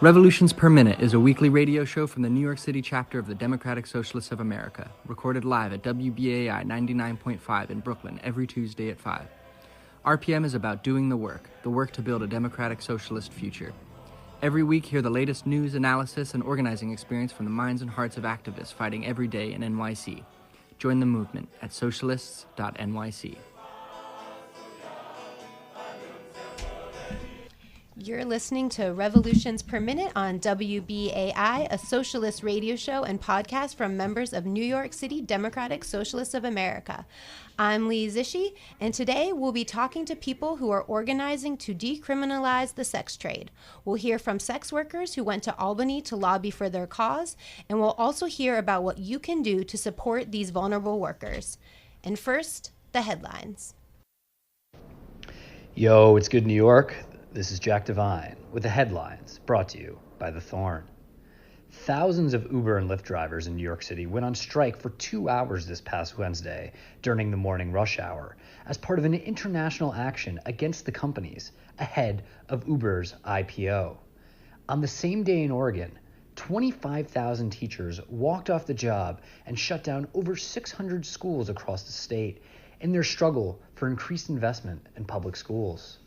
Revolutions Per Minute is a weekly radio show from the New York City chapter of the Democratic Socialists of America, recorded live at WBAI 99.5 in Brooklyn every Tuesday at 5. RPM is about doing the work to build a democratic socialist future. Every week, hear the latest news, analysis, and organizing experience from the minds and hearts of activists fighting every day in NYC. Join the movement at socialists.nyc. You're listening to Revolutions Per Minute on WBAI, a socialist radio show and podcast from members of New York City Democratic Socialists of America. I'm Lee Zishi, and today we'll be talking to people who are organizing to decriminalize the sex trade. We'll hear from sex workers who went to Albany to lobby for their cause, and we'll also hear about what you can do to support these vulnerable workers. And first, the headlines. Yo, it's good New York. This is Jack Devine with the headlines brought to you by The Thorn. Thousands of Uber and Lyft drivers in New York City went on strike for 2 hours this past Wednesday during the morning rush hour as part of an international action against the companies ahead of Uber's IPO. On the same day in Oregon, 25,000 teachers walked off the job and shut down over 600 schools across the state in their struggle for increased investment in public schools.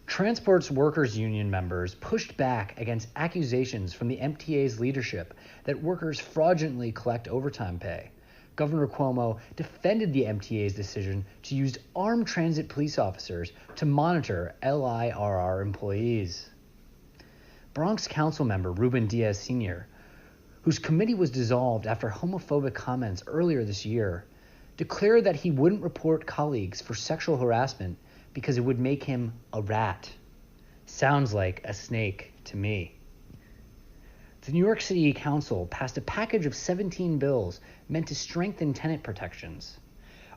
Transport's workers' union members pushed back against accusations from the MTA's leadership that workers fraudulently collect overtime pay. Governor Cuomo defended the MTA's decision to use armed transit police officers to monitor LIRR employees. Bronx Council member Ruben Diaz Sr., whose committee was dissolved after homophobic comments earlier this year, declared that he wouldn't report colleagues for sexual harassment because it would make him a rat. Sounds like a snake to me. The New York City Council passed a package of 17 bills meant to strengthen tenant protections.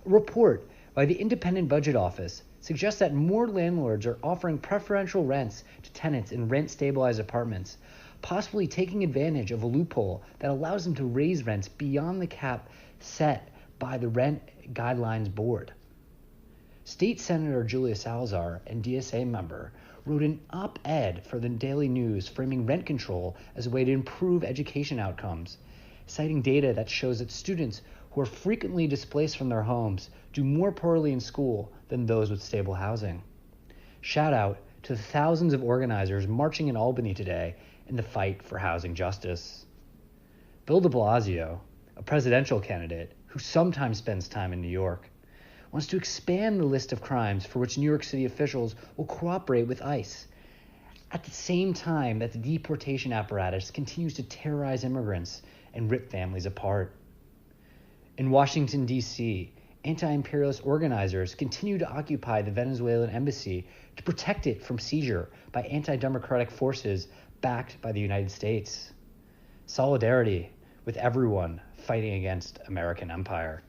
A report by the Independent Budget Office suggests that more landlords are offering preferential rents to tenants in rent-stabilized apartments, possibly taking advantage of a loophole that allows them to raise rents beyond the cap set by the Rent Guidelines Board. State Senator Julia Salazar and DSA member wrote an op-ed for the Daily News framing rent control as a way to improve education outcomes, citing data that shows that students who are frequently displaced from their homes do more poorly in school than those with stable housing. Shout out to the thousands of organizers marching in Albany today in the fight for housing justice. Bill de Blasio, a presidential candidate who sometimes spends time in New York, wants to expand the list of crimes for which New York City officials will cooperate with ICE, at the same time that the deportation apparatus continues to terrorize immigrants and rip families apart. In Washington, D.C., anti-imperialist organizers continue to occupy the Venezuelan embassy to protect it from seizure by anti-democratic forces backed by the United States. Solidarity with everyone fighting against American empire.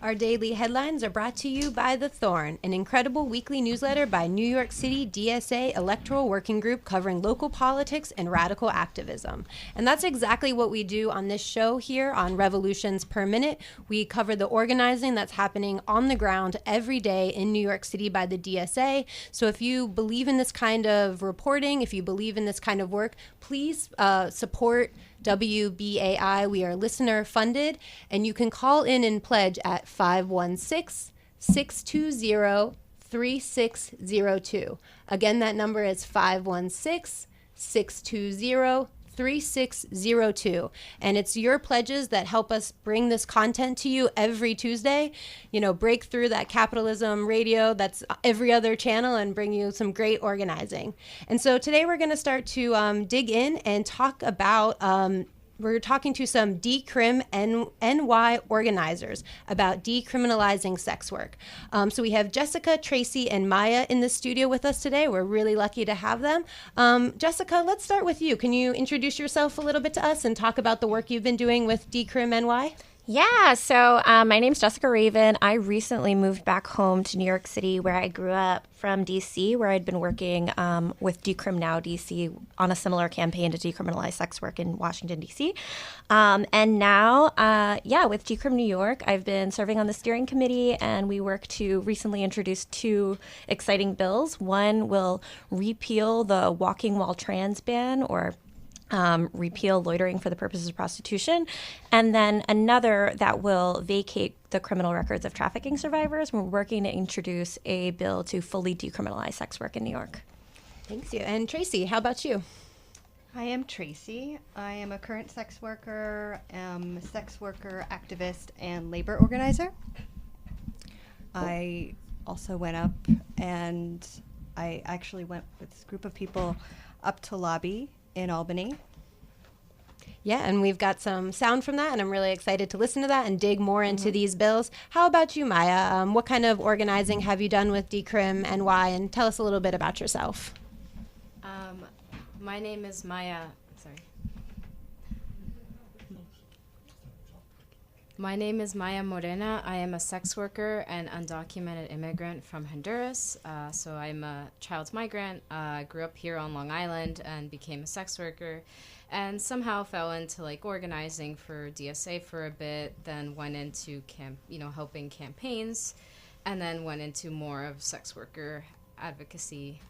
Our daily headlines are brought to you by The Thorn, an incredible weekly newsletter by New York City DSA Electoral Working Group covering local politics and radical activism. And that's exactly what we do on this show here on Revolutions Per Minute. We cover the organizing that's happening on the ground every day in New York City by the DSA. So if you believe in this kind of reporting, if you believe in this kind of work, please support WBAI. We are listener funded, and you can call in and pledge at 516-620-3602. Again, that number is 516-620-3602. And it's your pledges that help us bring this content to you every Tuesday, break through that capitalism radio that's every other channel and bring you some great organizing. And so today we're going to start to dig in and talk about we're talking to some Decrim NY organizers about decriminalizing sex work. So we have Jessica, Tracy, and Maya in the studio with us today. We're really lucky to have them. Jessica, let's start with you. Can you introduce yourself a little bit to us and talk about the work you've been doing with Decrim NY? Yeah, so my name's Jessica Raven. I recently moved back home to New York City, where I grew up, from D.C., where I'd been working with Decrim Now D.C. on a similar campaign to decriminalize sex work in Washington, D.C. And now, with Decrim New York, I've been serving on the steering committee, and we work to recently introduce two exciting bills. One will repeal the walking while trans ban, or repeal loitering for the purposes of prostitution, and then another that will vacate the criminal records of trafficking survivors. We're working to introduce a bill to fully decriminalize sex work in New York. Thanks you. And Tracy, how about you? I am Tracy. I am a current sex worker, activist, and labor organizer. I also went up, and I actually went with this group of people up to lobby in Albany. Yeah, and we've got some sound from that, and I'm really excited to listen to that and dig more into these bills. How about you, Maya? What kind of organizing have you done with Decrim NY? And tell us a little bit about yourself. My name is Maya. My name is Maya Morena. I am a sex worker and undocumented immigrant from Honduras. So I'm a child migrant. Grew up here on Long Island and became a sex worker, and somehow fell into organizing for DSA for a bit. Then went into helping campaigns, and then went into more of sex worker advocacy.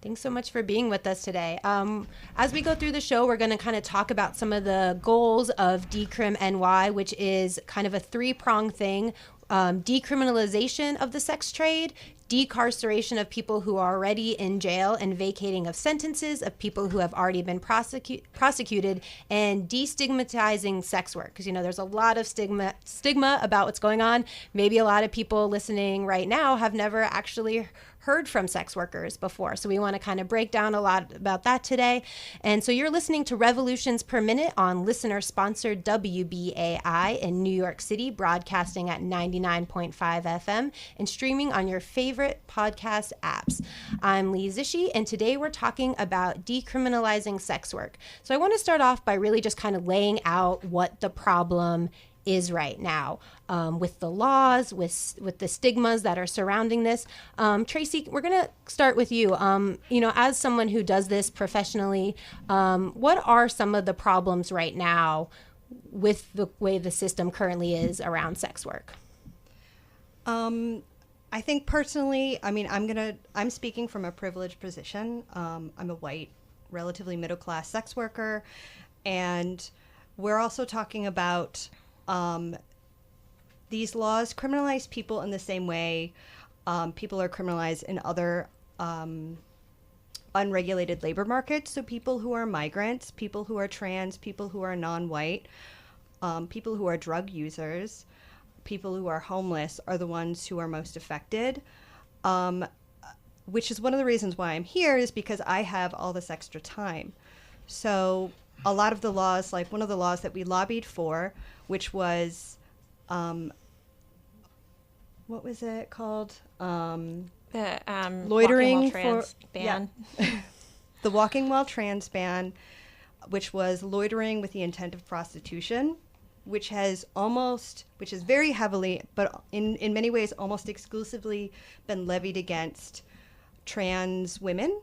Thanks so much for being with us today. As we go through the show, we're going to kind of talk about some of the goals of Decrim NY, which is kind of a three-pronged thing. Decriminalization of the sex trade, decarceration of people who are already in jail, and vacating of sentences of people who have already been prosecuted, and destigmatizing sex work. Because, there's a lot of stigma about what's going on. Maybe a lot of people listening right now have never actually heard from sex workers before. So we want to kind of break down a lot about that today. And so you're listening to Revolutions Per Minute on listener-sponsored WBAI in New York City, broadcasting at 99.5 FM and streaming on your favorite podcast apps. I'm Lee Zishi, and today we're talking about decriminalizing sex work. So I want to start off by really just kind of laying out what the problem is right now, with the laws, with the stigmas that are surrounding this. Tracy, we're going to start with you. As someone who does this professionally, what are some of the problems right now with the way the system currently is around sex work? I think personally, I'm speaking from a privileged position. I'm a white, relatively middle-class sex worker, and we're also talking about these laws criminalize people in the same way people are criminalized in other unregulated labor markets. So people who are migrants, people who are trans, people who are non-white, people who are drug users, people who are homeless are the ones who are most affected, which is one of the reasons why I'm here, is because I have all this extra time. So a lot of the laws, like one of the laws that we lobbied for, which was, what was it called? The loitering for ban. Yeah. The walking while trans ban, which was loitering with the intent of prostitution, which is very heavily, but in many ways almost exclusively been levied against trans women,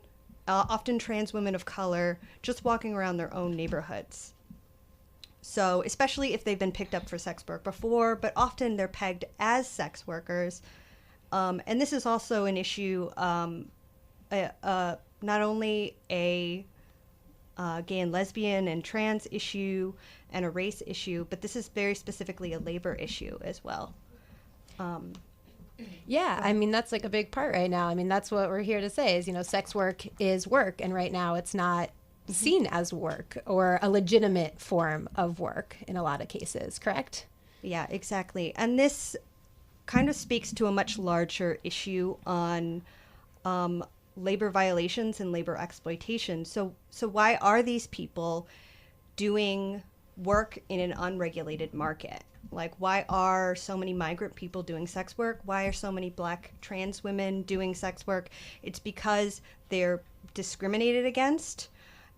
often trans women of color, just walking around their own neighborhoods. So especially if they've been picked up for sex work before, but often they're pegged as sex workers. And this is also an issue, not only a gay and lesbian and trans issue and a race issue, but this is very specifically a labor issue as well. Yeah, that's a big part right now. That's what we're here to say is, sex work is work. And right now it's not seen as work or a legitimate form of work in a lot of cases, correct? Yeah, exactly. And this kind of speaks to a much larger issue on labor violations and labor exploitation. So why are these people doing work in an unregulated market? Like, why are so many migrant people doing sex work? Why are so many Black trans women doing sex work? It's because they're discriminated against.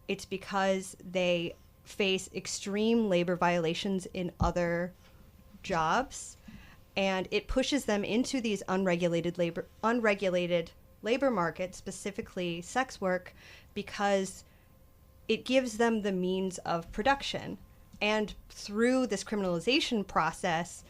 It's because they face extreme labor violations in other jobs, and it pushes them into these unregulated labor markets, specifically sex work, because it gives them the means of production. And through this criminalization process,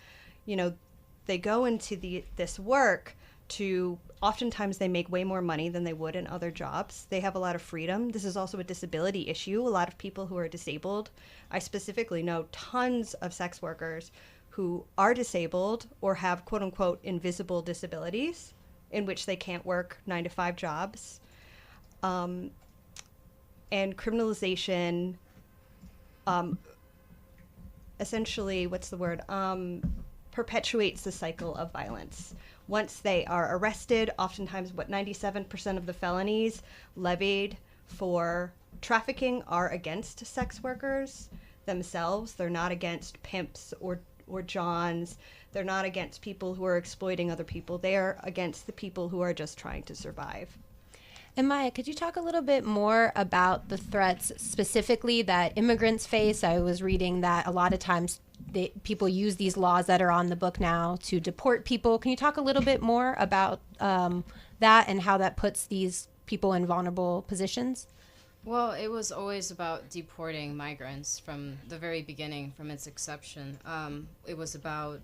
they go into this work to, oftentimes they make way more money than they would in other jobs. They have a lot of freedom. This is also a disability issue. A lot of people who are disabled, I specifically know tons of sex workers who are disabled or have quote unquote invisible disabilities in which they can't work 9-to-5 jobs. And criminalization, essentially, perpetuates the cycle of violence. Once they are arrested, oftentimes 97% of the felonies levied for trafficking are against sex workers themselves. They're not against pimps or johns. They're not against people who are exploiting other people. They are against the people who are just trying to survive. And Maya, could you talk a little bit more about the threats specifically that immigrants face? I was reading that a lot of times people use these laws that are on the book now to deport people. Can you talk a little bit more about that and how that puts these people in vulnerable positions? Well, it was always about deporting migrants from the very beginning, from its inception. It was about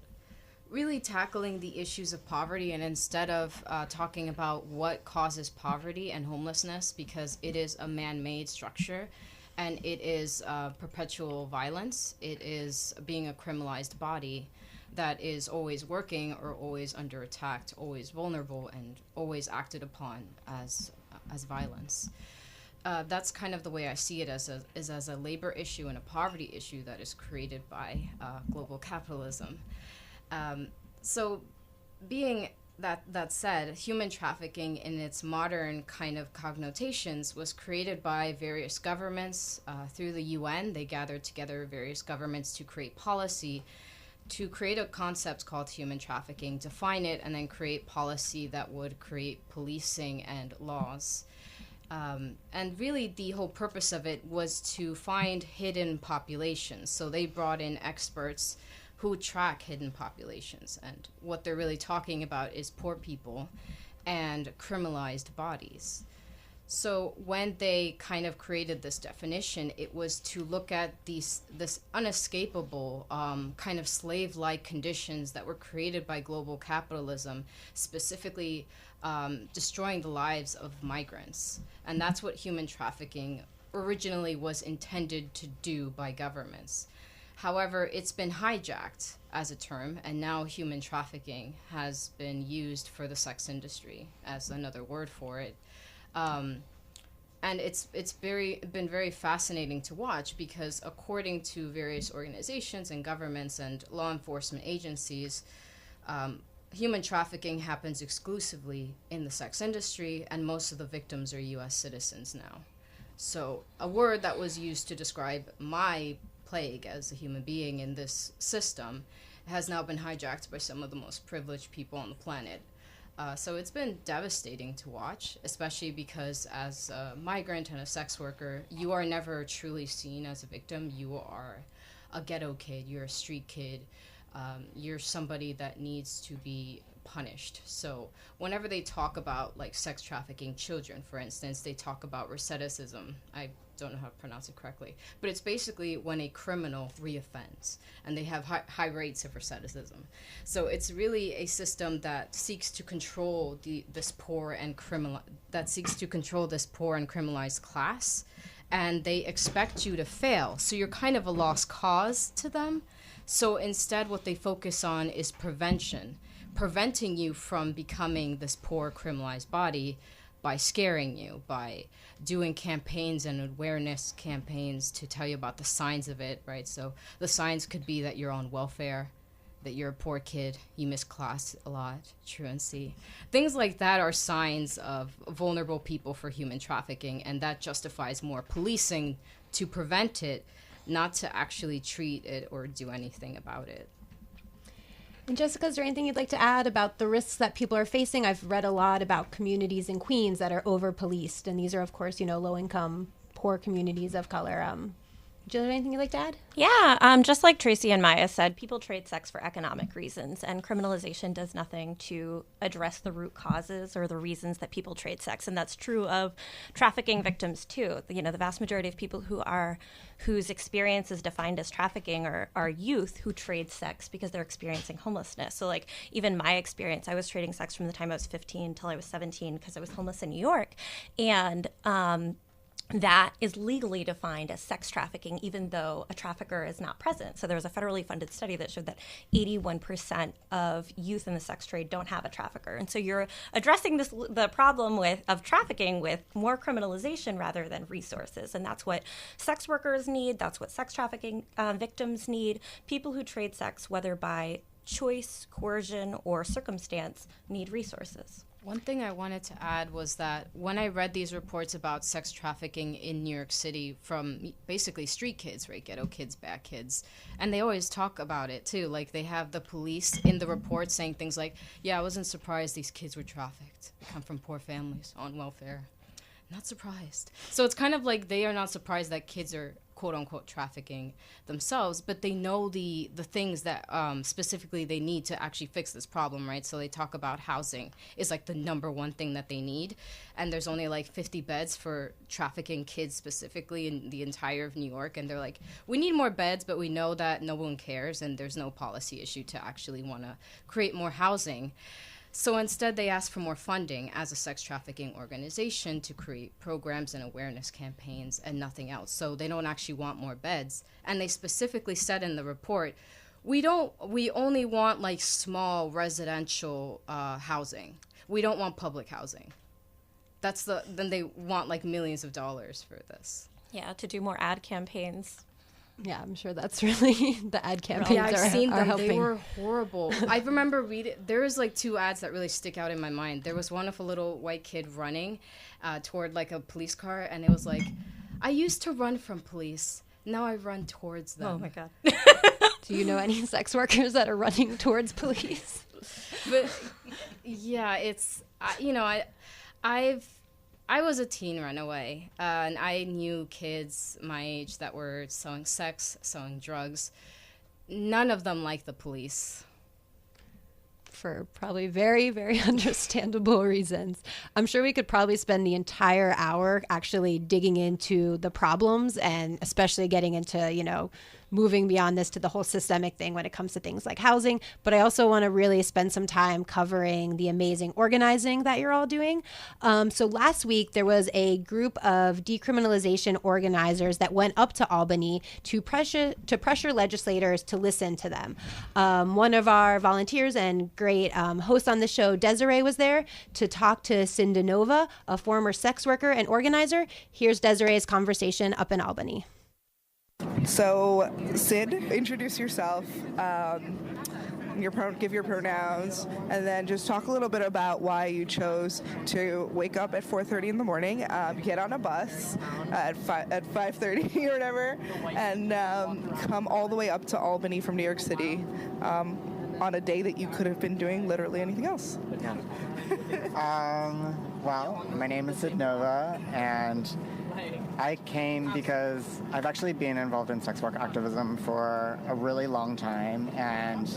really tackling the issues of poverty, and instead of talking about what causes poverty and homelessness, because it is a man-made structure and it is perpetual violence, it is being a criminalized body that is always working or always under attack, always vulnerable, and always acted upon as violence. That's kind of the way I see it, as a labor issue and a poverty issue that is created by global capitalism. So being that said, human trafficking in its modern kind of connotations was created by various governments through the UN. They gathered together various governments to create policy, to create a concept called human trafficking, define it, and then create policy that would create policing and laws. And really the whole purpose of it was to find hidden populations. So they brought in experts who track hidden populations, and what they're really talking about is poor people and criminalized bodies. So when they kind of created this definition, it was to look at this unescapable kind of slave-like conditions that were created by global capitalism, specifically destroying the lives of migrants. And that's what human trafficking originally was intended to do by governments. However, it's been hijacked as a term, and now human trafficking has been used for the sex industry as another word for it. And it's been very fascinating to watch, because according to various organizations and governments and law enforcement agencies, human trafficking happens exclusively in the sex industry, and most of the victims are U.S. citizens now. So a word that was used to describe my plague as a human being in this system has now been hijacked by some of the most privileged people on the planet. So it's been devastating to watch, especially because as a migrant and a sex worker, you are never truly seen as a victim. You are a ghetto kid, you're a street kid, you're somebody that needs to be punished. So whenever they talk about like sex trafficking children, for instance, they talk about recidivism. I don't know how to pronounce it correctly, but it's basically when a criminal reoffends, and they have high rates of recidivism. So it's really a system that seeks to control this poor and criminalized class, and they expect you to fail. So you're kind of a lost cause to them. So instead, what they focus on is prevention, preventing you from becoming this poor criminalized body by scaring you, by doing campaigns and awareness campaigns to tell you about the signs of it, right? So the signs could be that you're on welfare, that you're a poor kid, you miss class a lot, truancy. Things like that are signs of vulnerable people for human trafficking, and that justifies more policing to prevent it, not to actually treat it or do anything about it. And Jessica, is there anything you'd like to add about the risks that people are facing? I've read a lot about communities in Queens that are over-policed, and these are, of course, low-income, poor communities of color. Jill, anything you'd like to add? Yeah, just like Tracy and Maya said, people trade sex for economic reasons, and criminalization does nothing to address the root causes or the reasons that people trade sex, and that's true of trafficking victims too. You know, the vast majority of people whose experience is defined as trafficking are youth who trade sex because they're experiencing homelessness. So, like, even my experience, I was trading sex from the time I was 15 till I was 17 because I was homeless in New York, and that is legally defined as sex trafficking, even though a trafficker is not present. So there was a federally funded study that showed that 81% of youth in the sex trade don't have a trafficker. And so you're addressing the problem of trafficking with more criminalization rather than resources. And that's what sex workers need. That's what sex trafficking victims need. People who trade sex, whether by choice, coercion, or circumstance, need resources. One thing I wanted to add was that when I read these reports about sex trafficking in New York City from basically street kids, right, ghetto kids, bad kids, and they always talk about it too. Like, they have the police in the report saying things like, yeah, I wasn't surprised these kids were trafficked. They come from poor families on welfare. Not surprised. So it's kind of like they are not surprised that kids are quote-unquote trafficking themselves, but they know the things that specifically they need to actually fix this problem, right? So they talk about housing is like the number one thing that they need, and there's only like 50 beds for trafficking kids specifically in the entire of New York, and they're like, we need more beds, but we know that no one cares, and there's no policy issue to actually want to create more housing. So instead, they ask for more funding as a sex trafficking organization to create programs and awareness campaigns and nothing else. So they don't actually want more beds. And they specifically said in the report, we only want like small residential housing. We don't want public housing. Then they want like millions of dollars for this. Yeah, to do more ad campaigns. Yeah, I'm sure that's really the ad campaigns yeah, I've seen them. helping. They were horrible. I remember reading. There was like two ads that really stick out in my mind. There was one of a little white kid running toward like a police car, and it was like, I used to run from police. Now I run towards them. Oh my God. Do you know any sex workers that are running towards police? But yeah, it's I was a teen runaway, and I knew kids my age that were selling sex, selling drugs. None of them liked the police. For probably very, very understandable reasons. I'm sure we could probably spend the entire hour actually digging into the problems, and especially getting into, moving beyond this to the whole systemic thing when it comes to things like housing. But I also want to really spend some time covering the amazing organizing that you're all doing. So last week, there was a group of decriminalization organizers that went up to Albany to pressure legislators to listen to them. One of our volunteers and great host on the show, Desiree, was there to talk to Cinda Nova, a former sex worker and organizer. Here's Desiree's conversation up in Albany. So, Sid, introduce yourself, give your pronouns, and then just talk a little bit about why you chose to wake up at 4:30 in the morning, get on a bus at 5:30 or whatever, and come all the way up to Albany from New York City on a day that you could have been doing literally anything else. Yeah. Well, my name is Sid Nova, and I came because I've actually been involved in sex work activism for a really long time, and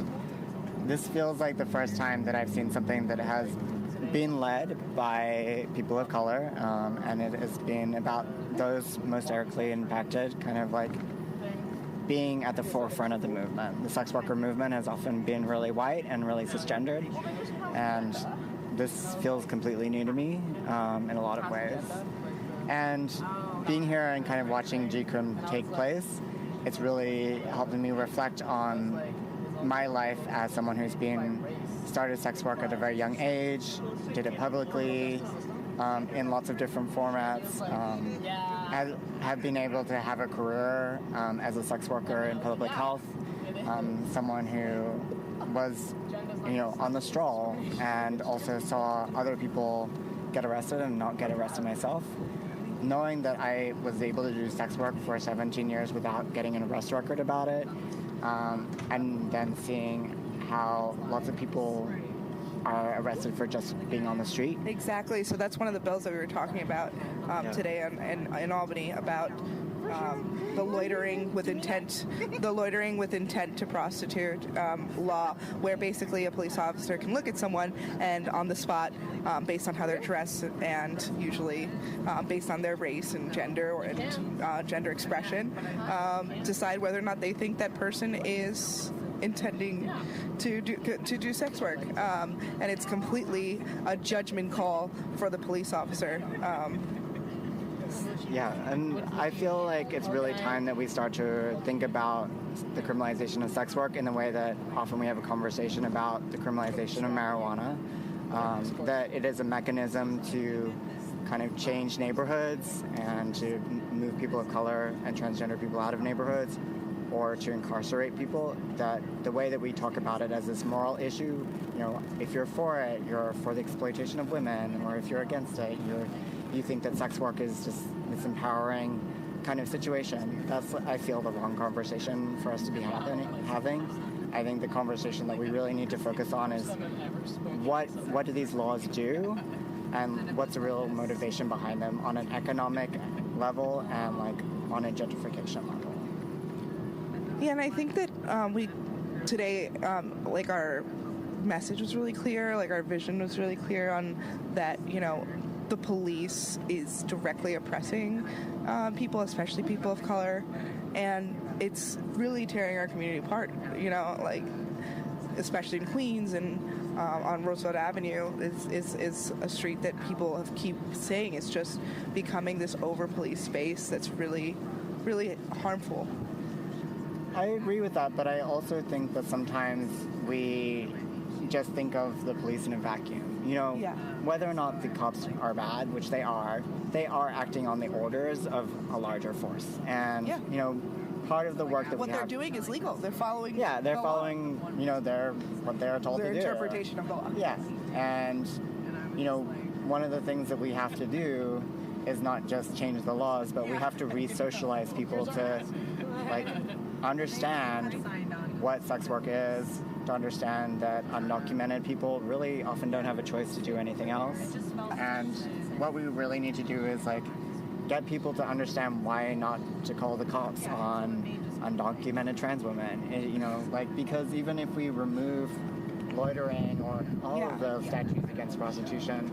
this feels like the first time that I've seen something that has been led by people of color, and it has been about those most directly impacted, kind of like being at the forefront of the movement. The sex worker movement has often been really white and really cisgendered, and this feels completely new to me in a lot of ways. And being here and kind of watching Decrim take place, it's really helping me reflect on my life as someone who's started sex work at a very young age, did it publicly, in lots of different formats, have been able to have a career as a sex worker in public health, someone who was, on the stroll, and also saw other people get arrested and not get arrested myself. Knowing that I was able to do sex work for 17 years without getting an arrest record about it, and then seeing how lots of people are arrested for just being on the street. Exactly. So that's one of the bills that we were talking about today in Albany, about the loitering with intent to prostitute law, where basically a police officer can look at someone and on the spot, based on how they're dressed and usually based on their race and gender and gender expression, decide whether or not they think that person is intending to do sex work, and it's completely a judgment call for the police officer. Yeah, and I feel like it's really time that we start to think about the criminalization of sex work in the way that often we have a conversation about the criminalization of marijuana, that it is a mechanism to kind of change neighborhoods and to move people of color and transgender people out of neighborhoods, or to incarcerate people, that the way that we talk about it as this moral issue, you know, if you're for it, you're for the exploitation of women, or if you're against it, you think that sex work is just this empowering kind of situation. That's, I feel, the wrong conversation for us to be having. I think the conversation that we really need to focus on is what do these laws do, and what's the real motivation behind them on an economic level and like on a gentrification level. Yeah, and I think that we today, like our message was really clear, like our vision was really clear on that, you know, the police is directly oppressing people, especially people of color, and it's really tearing our community apart, you know, like especially in Queens and on Roosevelt Avenue is a street that people have keep saying it's just becoming this over-policed space that's really, really harmful. I agree with that, but I also think that sometimes we just think of the police in a vacuum. You know, whether or not the cops are bad, which they are acting on the orders of a larger force. And, you know, part of the work that what they're doing is legal. They're following they're following, you know, what they're told to do. Their interpretation of the law. Yeah. And, you know, one of the things that we have to do is not just change the laws, but we have to re-socialize people to, like, understand what sex work is, to understand that undocumented people really often don't have a choice to do anything else. And what we really need to do is like get people to understand why not to call the cops on undocumented trans women. You know, like, because even if we remove loitering or all of the statutes against prostitution,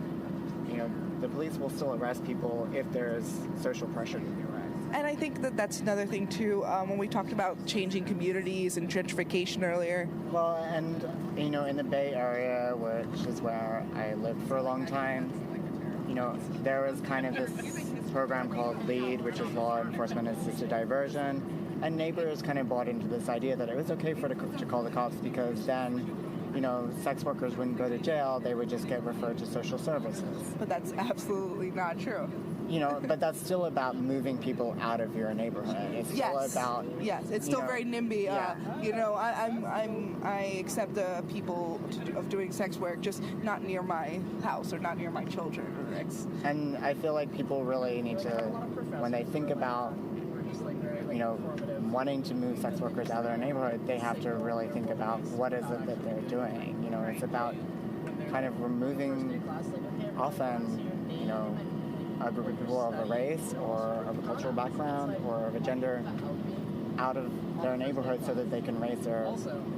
you know, the police will still arrest people if there's social pressure to do it. And I think that that's another thing, too, when we talked about changing communities and gentrification earlier. Well, and, you know, in the Bay Area, which is where I lived for a long time, you know, there was kind of this program called LEAD, which is Law Enforcement Assisted Diversion, and neighbors kind of bought into this idea that it was okay to call the cops because then, you know, sex workers wouldn't go to jail, they would just get referred to social services. But that's absolutely not true. You know, but that's still about moving people out of your neighborhood. It's still about it's still very NIMBY. You know, I accept the people of doing sex work, just not near my house or not near my children or ex. And I feel like people really need to, when they think about, you know, wanting to move sex workers out of their neighborhood, they have to really think about what is it that they're doing. You know, it's about kind of removing often, you know, a group of people of a race or of a cultural background or of a gender out of their neighborhood so that they can raise their,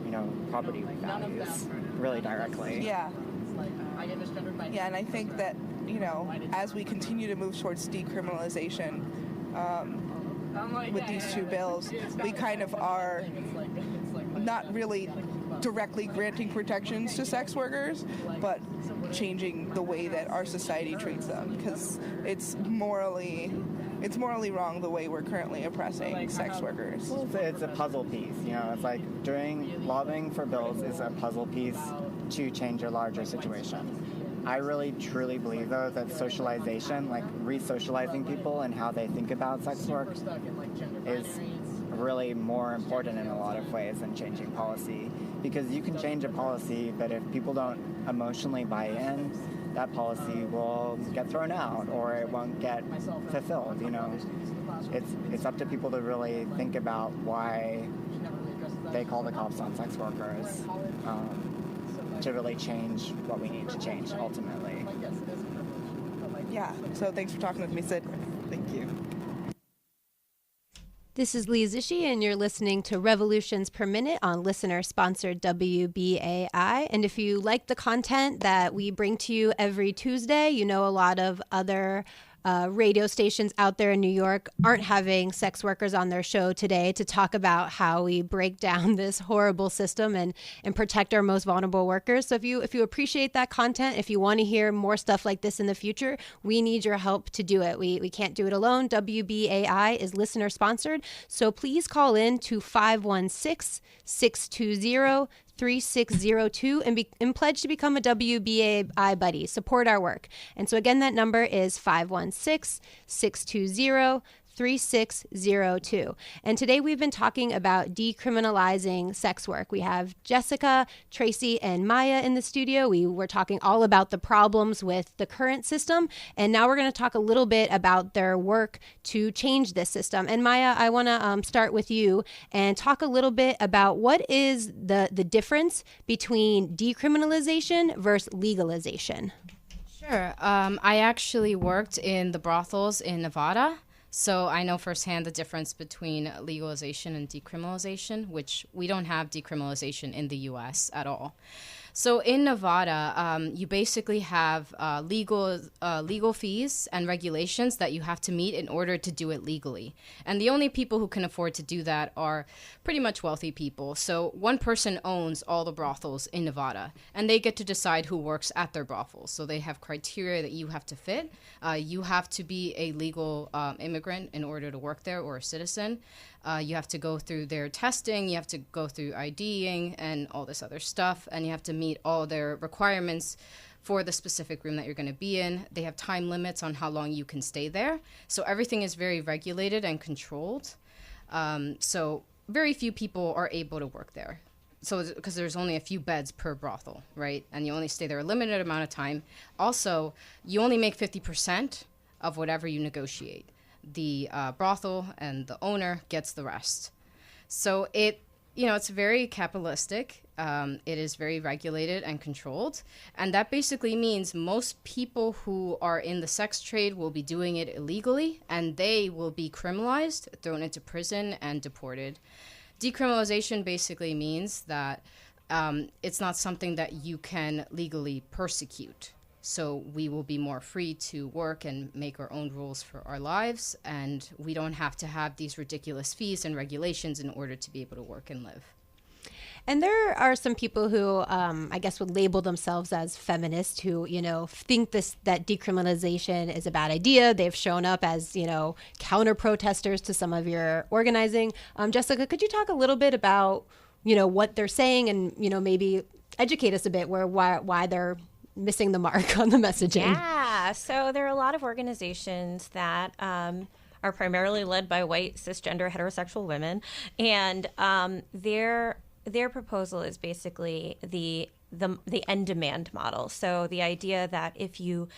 you know, property values really directly. Yeah, and I think that, you know, as we continue to move towards decriminalization with these two bills, we kind of are not really directly granting protections to sex workers, but changing the way that our society treats them, because it's morally wrong the way we're currently oppressing sex workers. Well, it's a puzzle piece, you know. It's like lobbying for bills is a puzzle piece to change a larger situation. I really truly believe, though, that socialization, like re-socializing people and how they think about sex work, is really more important in a lot of ways than changing policy. Because you can change a policy, but if people don't emotionally buy in, that policy will get thrown out or it won't get fulfilled. You know, it's up to people to really think about why they call the cops on sex workers to really change what we need to change ultimately. Yeah. So thanks for talking with me, Sid. Thank you. This is Lee Zishi, and you're listening to Revolutions Per Minute on listener-sponsored WBAI. And if you like the content that we bring to you every Tuesday, you know a lot of other radio stations out there in New York aren't having sex workers on their show today to talk about how we break down this horrible system and protect our most vulnerable workers. So if you appreciate that content, if you want to hear more stuff like this in the future, we need your help to do it. We can't do it alone. WBAI is listener sponsored. So please call in to 516-620-3602 and pledge to become a WBAI buddy. Support our work. And so again, that number is 516-620-3602. And today we've been talking about decriminalizing sex work. We have Jessica, Tracy, and Maya in the studio. We were talking all about the problems with the current system. And now we're going to talk a little bit about their work to change this system. And Maya, I want to start with you and talk a little bit about what is the difference between decriminalization versus legalization. Sure. I actually worked in the brothels in Nevada. So I know firsthand the difference between legalization and decriminalization, which we don't have decriminalization in the U.S. at all. So in Nevada, you basically have legal fees and regulations that you have to meet in order to do it legally. And the only people who can afford to do that are pretty much wealthy people. So one person owns all the brothels in Nevada, and they get to decide who works at their brothels. So they have criteria that you have to fit. You have to be a legal immigrant in order to work there, or a citizen. You have to go through their testing, you have to go through IDing and all this other stuff, and you have to meet all their requirements for the specific room that you're going to be in. They have time limits on how long you can stay there. So everything is very regulated and controlled. So very few people are able to work there. So because there's only a few beds per brothel, right? And you only stay there a limited amount of time. Also, you only make 50% of whatever you negotiate. The brothel and the owner gets the rest. So it's very capitalistic. It is very regulated and controlled. And that basically means most people who are in the sex trade will be doing it illegally, and they will be criminalized, thrown into prison, and deported. Decriminalization basically means that it's not something that you can legally persecute. So we will be more free to work and make our own rules for our lives, and we don't have to have these ridiculous fees and regulations in order to be able to work and live. And there are some people who, I guess, would label themselves as feminists who, think that decriminalization is a bad idea. They've shown up as, counter-protesters to some of your organizing. Jessica, could you talk a little bit about, what they're saying and, maybe educate us a bit why they're missing the mark on the messaging? Yeah, so there are a lot of organizations that are primarily led by white, cisgender, heterosexual women, and their proposal is basically the end demand model. So the idea that if you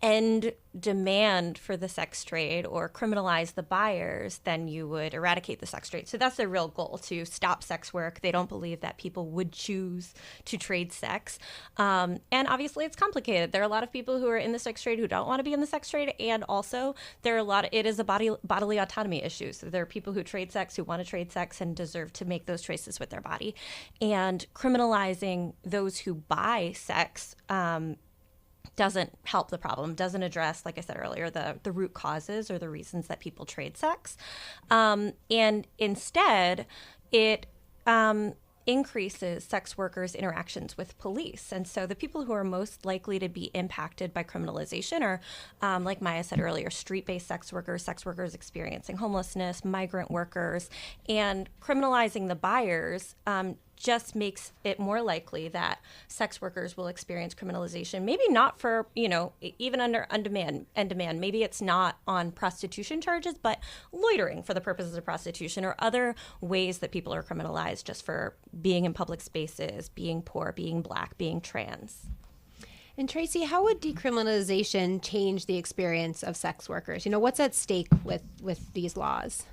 end demand for the sex trade or criminalize the buyers, then you would eradicate the sex trade. So that's their real goal, to stop sex work. They don't believe that people would choose to trade sex. And obviously it's complicated. There are a lot of people who are in the sex trade who don't want to be in the sex trade. And also it is a bodily autonomy issue. So there are people who trade sex, who want to trade sex and deserve to make those choices with their body. And criminalizing those who buy sex doesn't help the problem, doesn't address, like I said earlier, the root causes or the reasons that people trade sex. And instead, it increases sex workers' interactions with police. And so the people who are most likely to be impacted by criminalization are, like Maya said earlier, street-based sex workers experiencing homelessness, migrant workers, and criminalizing the buyers just makes it more likely that sex workers will experience criminalization. Maybe not for, even under end demand. Maybe it's not on prostitution charges, but loitering for the purposes of prostitution or other ways that people are criminalized just for being in public spaces, being poor, being Black, being trans. And Tracy, how would decriminalization change the experience of sex workers? What's at stake with these laws?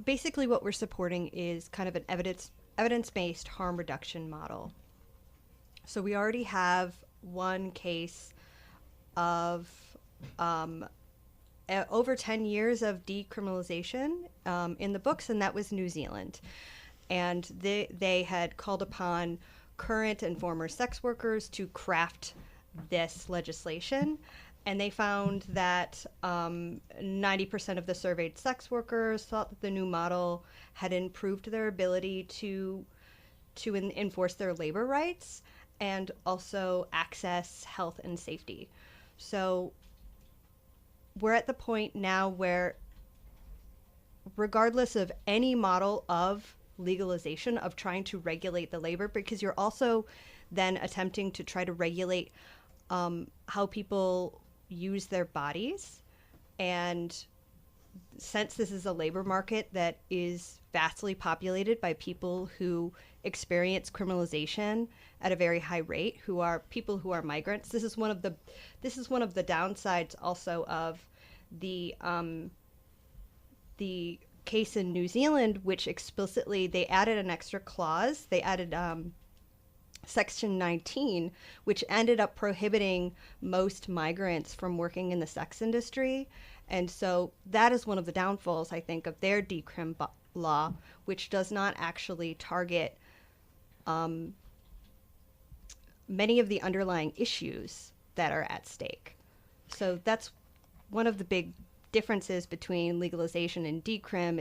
Basically what we're supporting is kind of an evidence-based harm reduction model. So we already have one case of over 10 years of decriminalization in the books, and that was New Zealand. And they had called upon current and former sex workers to craft this legislation. And they found that 90% of the surveyed sex workers thought that the new model had improved their ability to enforce their labor rights and also access health and safety. So we're at the point now where, regardless of any model of legalization, of trying to regulate the labor, because you're also then attempting to try to regulate how people use their bodies. And since this is a labor market that is vastly populated by people who experience criminalization at a very high rate, who are people who are migrants, this is one of the downsides also of the case in New Zealand, which explicitly they added an extra clause. They added Section 19, which ended up prohibiting most migrants from working in the sex industry. And so that is one of the downfalls, I think, of their decrim law, which does not actually target many of the underlying issues that are at stake. So that's one of the big differences between legalization and decrim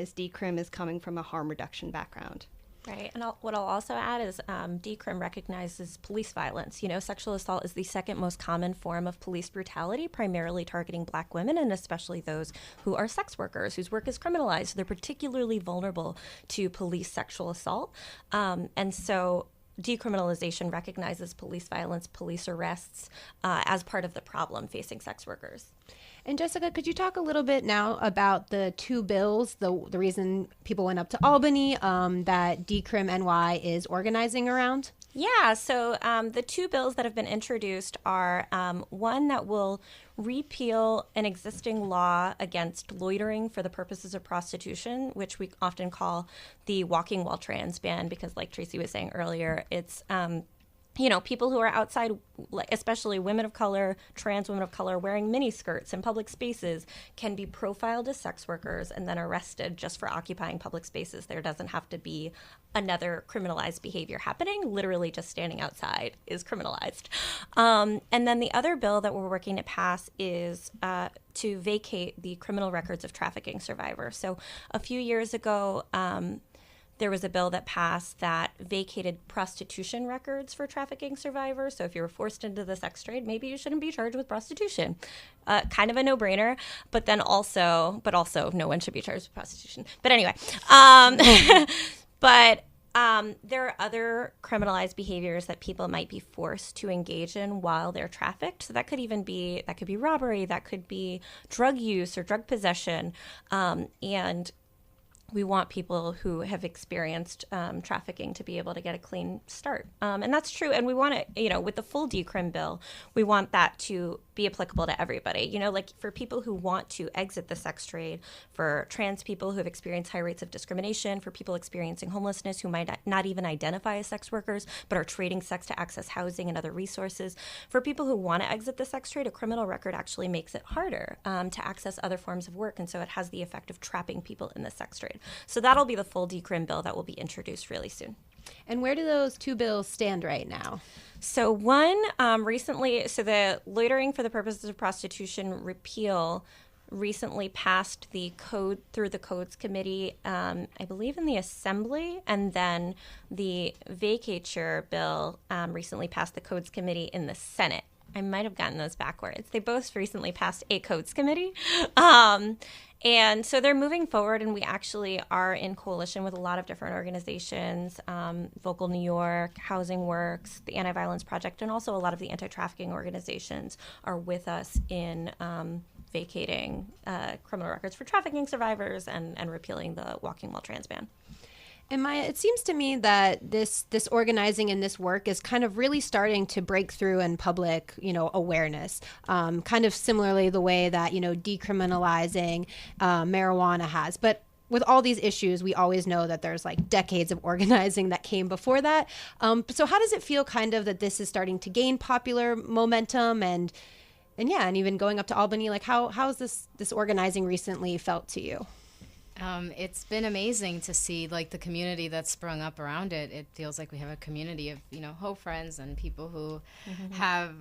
is coming from a harm reduction background. Right. And what I'll also add is decrim recognizes police violence. Sexual assault is the second most common form of police brutality, primarily targeting Black women and especially those who are sex workers, whose work is criminalized. So they're particularly vulnerable to police sexual assault. And so decriminalization recognizes police violence, police arrests as part of the problem facing sex workers. And Jessica, could you talk a little bit now about the two bills, the reason people went up to Albany, that Decrim NY is organizing around? Yeah, so the two bills that have been introduced are one that will repeal an existing law against loitering for the purposes of prostitution, which we often call the walking while trans ban, because like Tracy was saying earlier, it's people who are outside, especially women of color, trans women of color, wearing miniskirts in public spaces can be profiled as sex workers and then arrested just for occupying public spaces. There doesn't have to be another criminalized behavior happening. Literally just standing outside is criminalized. And then the other bill that we're working to pass is to vacate the criminal records of trafficking survivors. So a few years ago, there was a bill that passed that vacated prostitution records for trafficking survivors. So if you were forced into the sex trade, maybe you shouldn't be charged with prostitution. Kind of a no-brainer, but also no one should be charged with prostitution. But anyway, there are other criminalized behaviors that people might be forced to engage in while they're trafficked. So that could be robbery, that could be drug use or drug possession, and we want people who have experienced trafficking to be able to get a clean start. And that's true. And we want to, with the full decrim bill, we want that to be applicable to everybody. Like for people who want to exit the sex trade, for trans people who have experienced high rates of discrimination, for people experiencing homelessness who might not even identify as sex workers, but are trading sex to access housing and other resources. For people who want to exit the sex trade, a criminal record actually makes it harder to access other forms of work. And so it has the effect of trapping people in the sex trade. So that'll be the full decrim bill that will be introduced really soon. And where do those two bills stand right now? So one recently, the loitering for the purposes of prostitution repeal recently passed the code through the Codes Committee, I believe in the Assembly, and then the vacature bill recently passed the Codes Committee in the Senate. I might have gotten those backwards. They both recently passed a Codes Committee. And so they're moving forward, and we actually are in coalition with a lot of different organizations, Vocal New York, Housing Works, the Anti-Violence Project, and also a lot of the anti-trafficking organizations are with us in vacating criminal records for trafficking survivors and repealing the walking while trans ban. And Maya, it seems to me that this organizing and this work is kind of really starting to break through in public, awareness, kind of similarly the way that, decriminalizing marijuana has. But with all these issues, we always know that there's like decades of organizing that came before that. So how does it feel kind of that this is starting to gain popular momentum? And and even going up to Albany, like how's this organizing recently felt to you? It's been amazing to see like the community that's sprung up around it. It feels like we have a community of, Hope friends and people who have,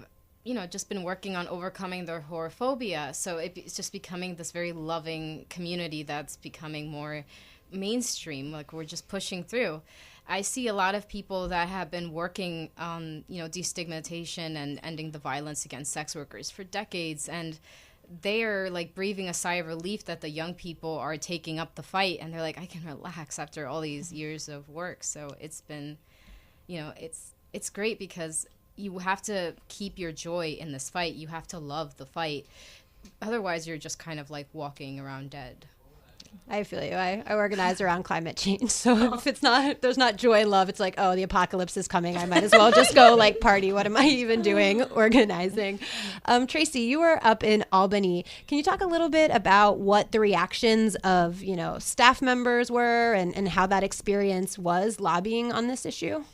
just been working on overcoming their horophobia. So it's just becoming this very loving community that's becoming more mainstream. Like we're just pushing through. I see a lot of people that have been working on, destigmatization and ending the violence against sex workers for decades, and they are like breathing a sigh of relief that the young people are taking up the fight, and they're like, I can relax after all these years of work. So it's been, it's great because you have to keep your joy in this fight. You have to love the fight. Otherwise, you're just kind of like walking around dead. I feel you. I organize around climate change. So if there's not joy and love, it's like, oh, the apocalypse is coming. I might as well just go like party. What am I even doing organizing? Tracy, you were up in Albany. Can you talk a little bit about what the reactions of, staff members were and how that experience was lobbying on this issue?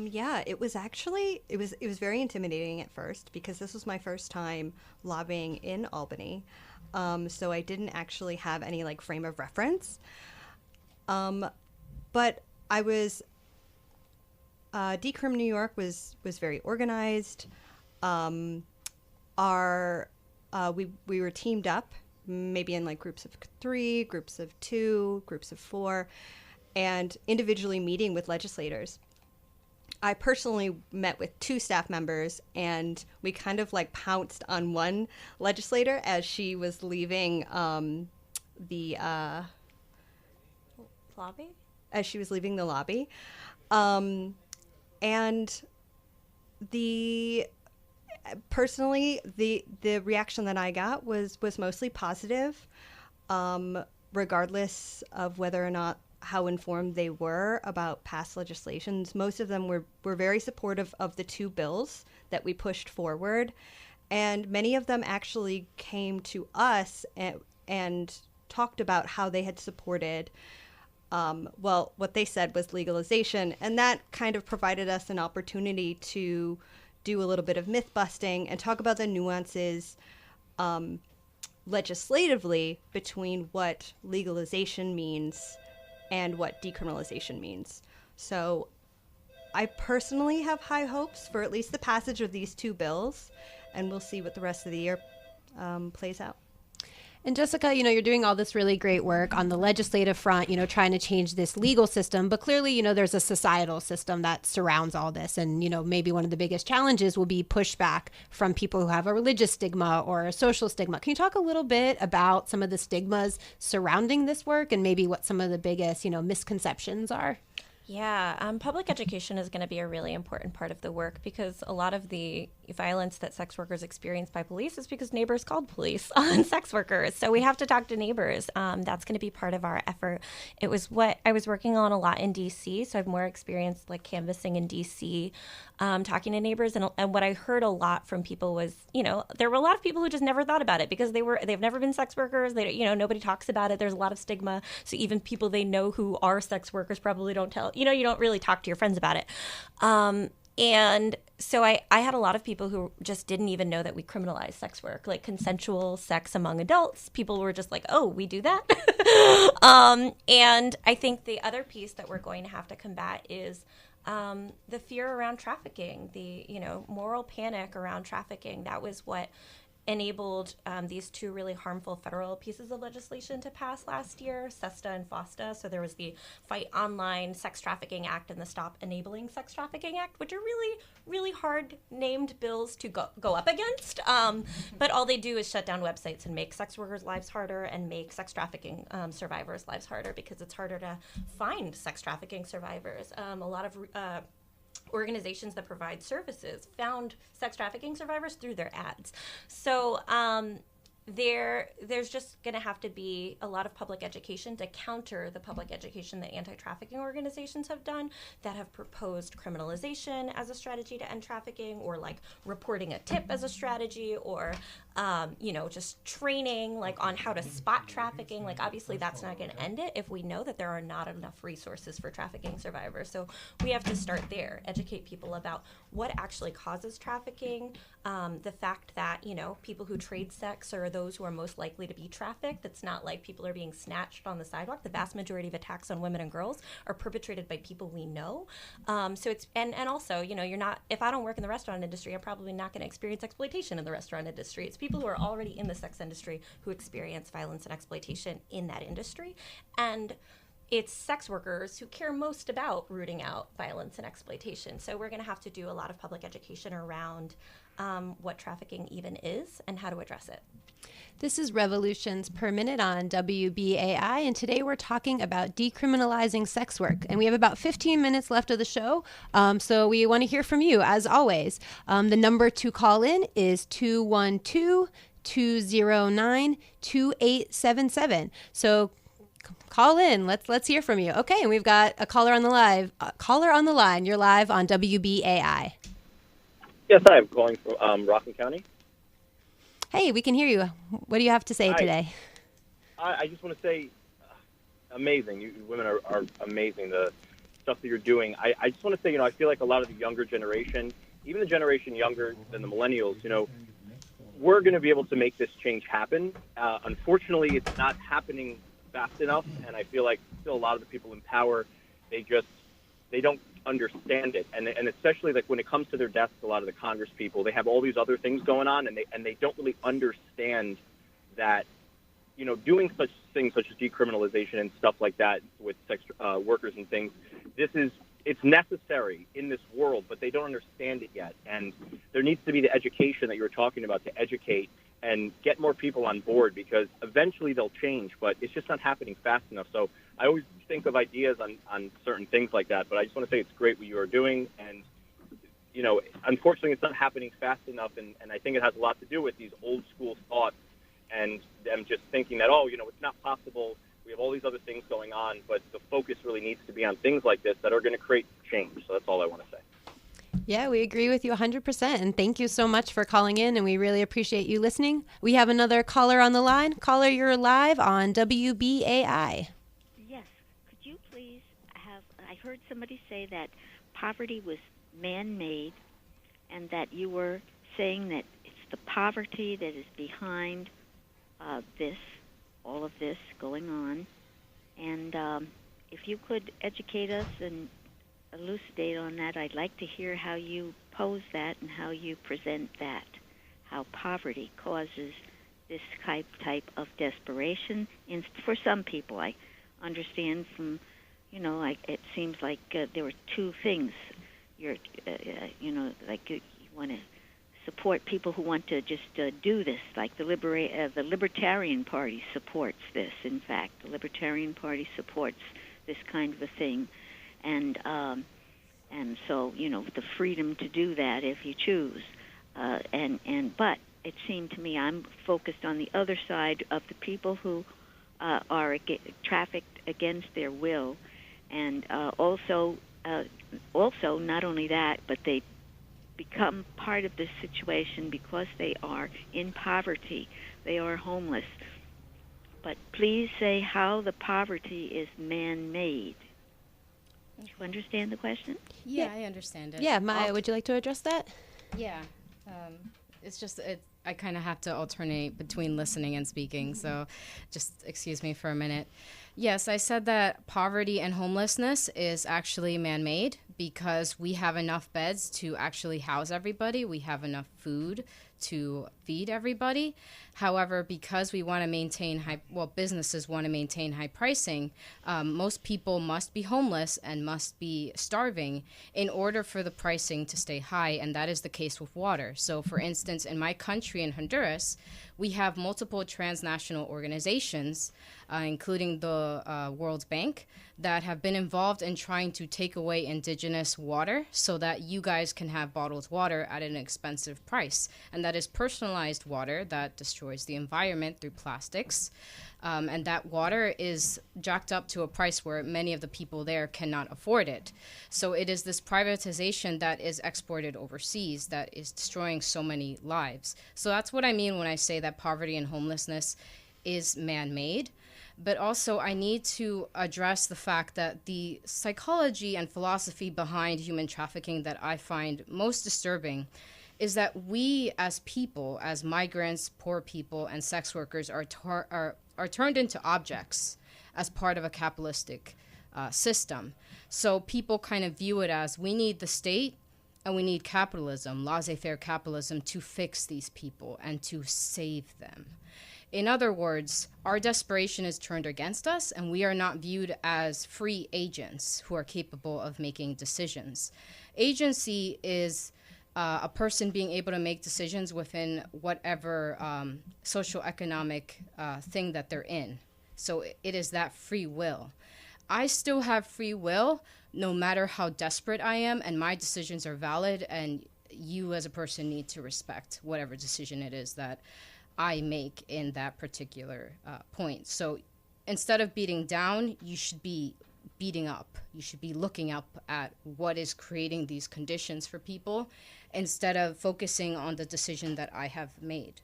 Yeah, it was very intimidating at first because this was my first time lobbying in Albany. So I didn't actually have any like frame of reference. But I was, Decrim NY was very organized. We were teamed up, maybe in like groups of 3, groups of 2, groups of 4, and individually meeting with legislators. I personally met with 2 staff members, and we kind of like pounced on one legislator as she was leaving the lobby. As she was leaving the lobby, and personally the reaction that I got was mostly positive, regardless of whether or not how informed they were about past legislations. Most of them were very supportive of the 2 bills that we pushed forward. And many of them actually came to us and talked about how they had supported, what they said was legalization. And that kind of provided us an opportunity to do a little bit of myth busting and talk about the nuances legislatively between what legalization means and what decriminalization means. So I personally have high hopes for at least the passage of these 2 bills, and we'll see what the rest of the year plays out. And Jessica, you're doing all this really great work on the legislative front, trying to change this legal system. But clearly, there's a societal system that surrounds all this. And, maybe one of the biggest challenges will be pushback from people who have a religious stigma or a social stigma. Can you talk a little bit about some of the stigmas surrounding this work and maybe what some of the biggest, misconceptions are? Yeah, public education is going to be a really important part of the work because a lot of the violence that sex workers experience by police is because neighbors called police on sex workers. So we have to talk to neighbors. That's going to be part of our effort. It was what I was working on a lot in D.C., so I have more experience like canvassing in D.C., talking to neighbors. And what I heard a lot from people was, there were a lot of people who just never thought about it because they've never been sex workers. They, nobody talks about it. There's a lot of stigma. So even people they know who are sex workers probably don't tell. You don't really talk to your friends about it. And so I had a lot of people who just didn't even know that we criminalize sex work, like consensual sex among adults. People were just like, oh, we do that? And I think the other piece that we're going to have to combat is the fear around trafficking, the, moral panic around trafficking. That was what enabled these 2 really harmful federal pieces of legislation to pass last year, SESTA and FOSTA. So there was the Fight Online Sex Trafficking Act and the Stop Enabling Sex Trafficking Act, which are really, really hard named bills to go up against. But all they do is shut down websites and make sex workers' lives harder and make sex trafficking survivors' lives harder because it's harder to find sex trafficking survivors. A lot of organizations that provide services found sex trafficking survivors through their ads. So there's just going to have to be a lot of public education to counter the public education that anti-trafficking organizations have done that have proposed criminalization as a strategy to end trafficking, or like reporting a tip as a strategy, or just training like on how to spot trafficking. Like obviously that's not going to end it if we know that there are not enough resources for trafficking survivors. So we have to start there, educate people about what actually causes trafficking, the fact that, people who trade sex are those who are most likely to be trafficked. It's not like people are being snatched on the sidewalk. The vast majority of attacks on women and girls are perpetrated by people we know. So it's, and also, you're not, if I don't work in the restaurant industry, I'm probably not going to experience exploitation in the restaurant industry. It's people who are already in the sex industry who experience violence and exploitation in that industry. And it's sex workers who care most about rooting out violence and exploitation. So we're going to have to do a lot of public education around what trafficking even is and how to address it. This is Revolutions Per Minute on WBAI, and today we're talking about decriminalizing sex work. And we have about 15 minutes left of the show, so we want to hear from you, as always. The number to call in is 212-209-2877. So call in. Let's hear from you. Okay, and we've got a caller on the line. You're live on WBAI. Yes, hi. I'm calling from Rockland County. Hey, we can hear you. What do you have to say today? I just want to say, amazing. You women are amazing. The stuff that you're doing. I just want to say, I feel like a lot of the younger generation, even the generation younger than the millennials, we're going to be able to make this change happen. Unfortunately, it's not happening fast enough, and I feel like still a lot of the people in power, they don't understand it, and especially like when it comes to their desks, a lot of the Congress people, they have all these other things going on, and they don't really understand that doing such things such as decriminalization and stuff like that with sex workers and things, it's necessary in this world, but they don't understand it yet. And there needs to be the education that you were talking about to educate and get more people on board, because eventually they'll change, but it's just not happening fast enough. So I always think of ideas on certain things like that, but I just want to say it's great what you are doing. And, unfortunately it's not happening fast enough. And I think it has a lot to do with these old school thoughts and them just thinking that, it's not possible. We have all these other things going on, but the focus really needs to be on things like this that are going to create change. So that's all I want to say. Yeah, we agree with you 100%. And thank you so much for calling in, and we really appreciate you listening. We have another caller on the line. Caller, you're live on WBAI. Yes. Could you please I heard somebody say that poverty was man-made, and that you were saying that it's the poverty that is behind all of this going on. And if you could educate us and elucidate on that, I'd like to hear how you pose that and how you present that, how poverty causes this type of desperation. For some people, I understand from, it seems like there were two things. You want to support people who want to just do this, like the Libertarian Party supports this. In fact, the Libertarian Party supports this kind of a thing, and so the freedom to do that if you choose, but it seemed to me I'm focused on the other side of the people who are trafficked against their will, and also not only that, but they become part of this situation because they are in poverty. They are homeless. But please say how the poverty is man-made. Do you understand the question? Yeah, I understand it. Yeah, Maya, would you like to address that? Yeah. It's just, I kind of have to alternate between listening and speaking, so just excuse me for a minute. Yes, I said that poverty and homelessness is actually man-made because we have enough beds to actually house everybody. We have enough food to feed everybody. However, because we want to maintain businesses want to maintain high pricing, most people must be homeless and must be starving in order for the pricing to stay high, and that is the case with water. So, for instance, in my country, in Honduras, we have multiple transnational organizations, including the World Bank, that have been involved in trying to take away indigenous water so that you guys can have bottled water at an expensive price. And that is personalized water that destroys the environment through plastics. And that water is jacked up to a price where many of the people there cannot afford it. So it is this privatization that is exported overseas that is destroying so many lives. So that's what I mean when I say that poverty and homelessness is man-made. But also I need to address the fact that the psychology and philosophy behind human trafficking that I find most disturbing is that we as people, as migrants, poor people, and sex workers are turned into objects as part of a capitalistic system. So people kind of view it as we need the state and we need capitalism, laissez-faire capitalism, to fix these people and to save them. In other words, our desperation is turned against us, and we are not viewed as free agents who are capable of making decisions. Agency is a person being able to make decisions within whatever socioeconomic thing that they're in. So it is that free will. I still have free will no matter how desperate I am, and my decisions are valid, and you as a person need to respect whatever decision it is that I make in that particular point. So instead of beating down, you should be beating up. You should be looking up at what is creating these conditions for people instead of focusing on the decision that I have made.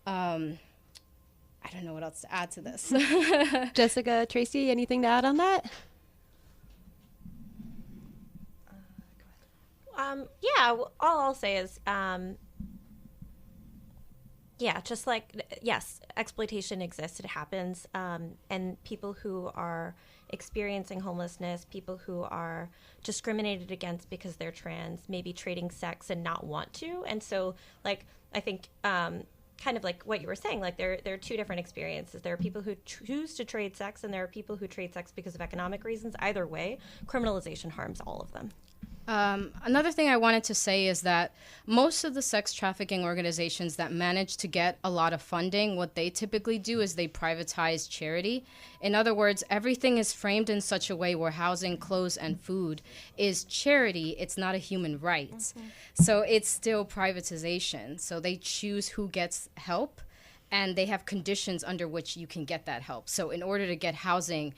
I don't know what else to add to this. Jessica, Tracy, anything to add on that? All I'll say is, just like, yes, exploitation exists, it happens, and people who are experiencing homelessness, people who are discriminated against because they're trans, maybe trading sex and not want to. And so, like, I think kind of like what you were saying, like there are two different experiences. There are people who choose to trade sex, and there are people who trade sex because of economic reasons. Either way, criminalization harms all of them. Another thing I wanted to say is that most of the sex trafficking organizations that manage to get a lot of funding, what they typically do is they privatize charity. In other words, everything is framed in such a way where housing, clothes, and food is charity. It's not a human right. Mm-hmm. So it's still privatization. So they choose who gets help, and they have conditions under which you can get that help. So in order to get housing,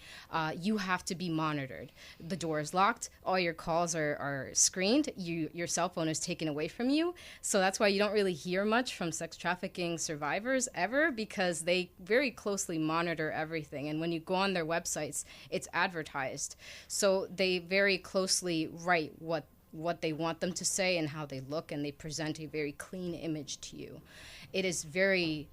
you have to be monitored. The door is locked. All your calls are screened. Your cell phone is taken away from you. So that's why you don't really hear much from sex trafficking survivors ever, because they very closely monitor everything. And when you go on their websites, it's advertised. So they very closely write what they want them to say and how they look, and they present a very clean image to you. It is very...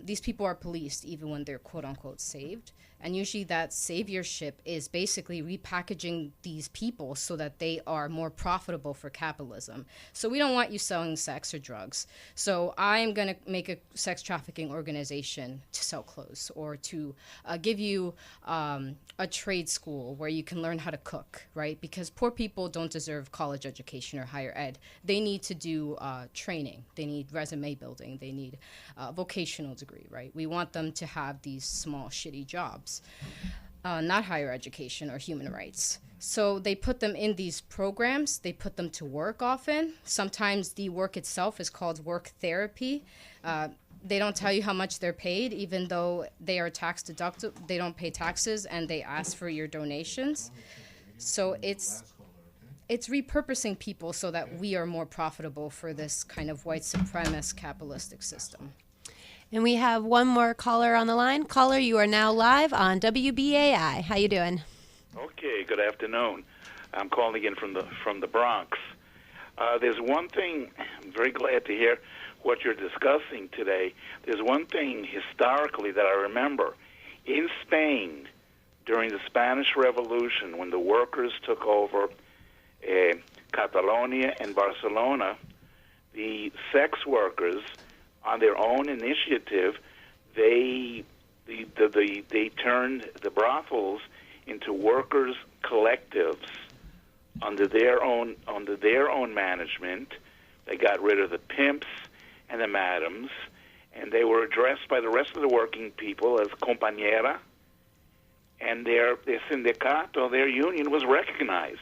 these people are policed even when they're quote-unquote saved. And usually that saviorship is basically repackaging these people so that they are more profitable for capitalism. So we don't want you selling sex or drugs. So I'm going to make a sex trafficking organization to sell clothes, or to give you a trade school where you can learn how to cook, right? Because poor people don't deserve college education or higher ed. They need to do training. They need resume building. They need a vocational degree, right? We want them to have these small, shitty jobs. Not higher education or human rights. So they put them in these programs. They put them to work often. Sometimes the work itself is called work therapy. They don't tell you how much they're paid, even though they are tax deductible. They don't pay taxes, and they ask for your donations. So it's repurposing people so that we are more profitable for this kind of white supremacist capitalistic system. And we have one more caller on the line. Caller, you are now live on WBAI. How you doing? Okay, good afternoon. I'm calling in from the Bronx. There's one thing, I'm very glad to hear what you're discussing today. There's one thing historically that I remember. In Spain, during the Spanish Revolution, when the workers took over Catalonia and Barcelona, the sex workers, on their own initiative, they turned the brothels into workers' collectives under their own management. They got rid of the pimps and the madams, and they were addressed by the rest of the working people as compañera, and their sindicato, their union, was recognized.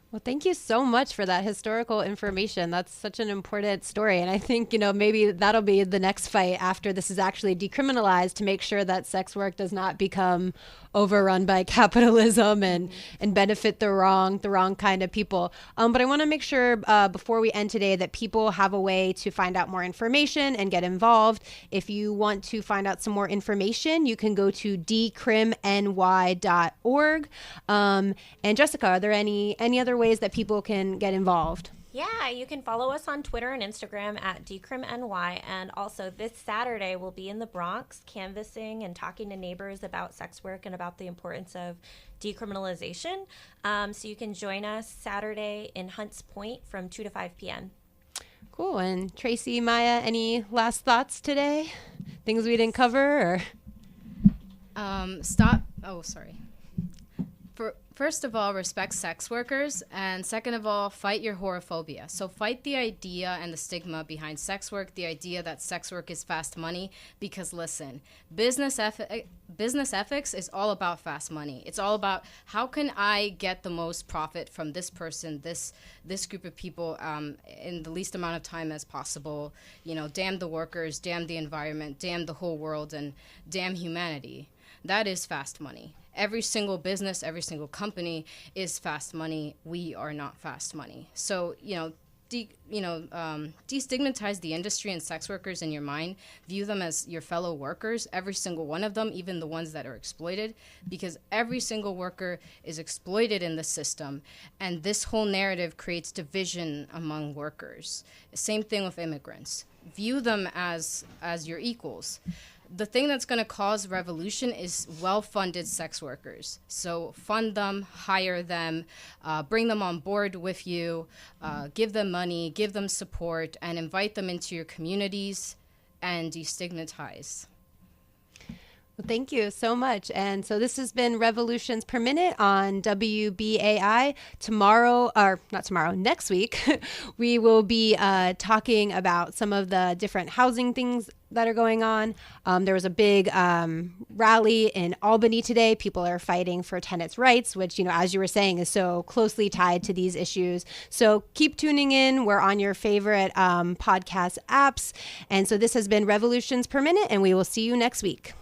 Well, thank you so much for that historical information. That's such an important story. And I think, maybe that'll be the next fight after this is actually decriminalized, to make sure that sex work does not become overrun by capitalism and benefit the wrong kind of people. But I want to make sure before we end today that people have a way to find out more information and get involved. If you want to find out some more information, you can go to decrimny.org. And Jessica, are there any other ways that people can get involved? Yeah, you can follow us on Twitter and Instagram at Decrim NY. And also this Saturday, we'll be in the Bronx canvassing and talking to neighbors about sex work and about the importance of decriminalization. So you can join us Saturday in Hunts Point from 2 to 5 p.m. Cool. And Tracy, Maya, any last thoughts today? Things we didn't cover? Or Stop. Oh, sorry. First of all, respect sex workers, and second of all, fight your whorephobia. So fight the idea and the stigma behind sex work, the idea that sex work is fast money, because listen, business ethics is all about fast money. It's all about how can I get the most profit from this person, this group of people in the least amount of time as possible. Damn the workers, damn the environment, damn the whole world, and damn humanity. That is fast money. Every single business, every single company is fast money. We are not fast money. So, destigmatize the industry and sex workers in your mind. View them as your fellow workers, every single one of them, even the ones that are exploited, because every single worker is exploited in the system. And this whole narrative creates division among workers. Same thing with immigrants. View them as your equals. The thing that's going to cause revolution is well-funded sex workers. So fund them, hire them, bring them on board with you, give them money, give them support, and invite them into your communities and destigmatize. Well, thank you so much. And so this has been Revolutions Per Minute on WBAI. Next week, we will be talking about some of the different housing things that are going on. There was a big rally in Albany today. People are fighting for tenants' rights, which, as you were saying, is so closely tied to these issues. So keep tuning in. We're on your favorite podcast apps. And so this has been Revolutions Per Minute, and we will see you next week.